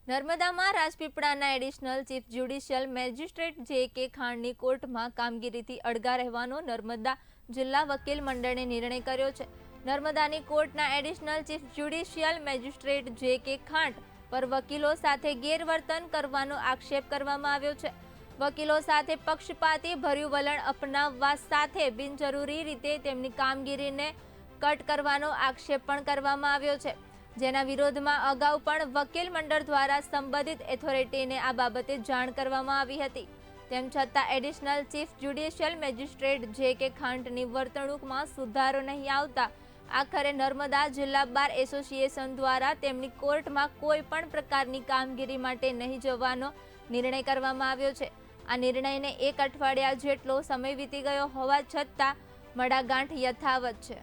નર્મદામાં રાજપીપળાના additional chief judicial magistrate જે.કે. ખાંડની કોર્ટમાં કામગીરીથી અળગા રહેવાનો નર્મદા જિલ્લા વકીલ મંડળે નિર્ણય કર્યો છે. નર્મદાની કોર્ટના એડિશનલ ચીફ જ્યુડિશિયલ મેજિસ્ટ્રેટ જે.કે. ખાંડ પર વકીલો સાથે ગેરવર્તન કરવાનો આક્ષેપ કરવામાં આવ્યો છે. વકીલો સાથે પક્ષપાતી ભર્યું વલણ અપનાવવા સાથે બિનજરૂરી રીતે તેમની કામગીરીને કટ કરવાનો આક્ષેપ પણ કરવામાં આવ્યો છે, જેના વિરોધમાં અગાઉ પણ વકીલ મંડળ દ્વારા સંબંધિત ઓથોરિટીને આ બાબતે જાણ કરવામાં આવી હતી. તેમ છતાં એડિશનલ ચીફ જ્યુડિશિયલ મેજિસ્ટ્રેટ જે.કે. ખાંડની વર્તણૂકમાં સુધારો નહીં આવતા આખરે નર્મદા જિલ્લા બાર એસોસિએશન દ્વારા તેમની કોર્ટમાં કોઈ પણ પ્રકારની કામગીરી માટે નહીં જવાનો નિર્ણય કરવામાં આવ્યો છે. આ નિર્ણયને 1 અઠવાડિયા જેટલો સમય વીતી ગયો હોવા છતાં મડાગાંઠ યથાવત છે.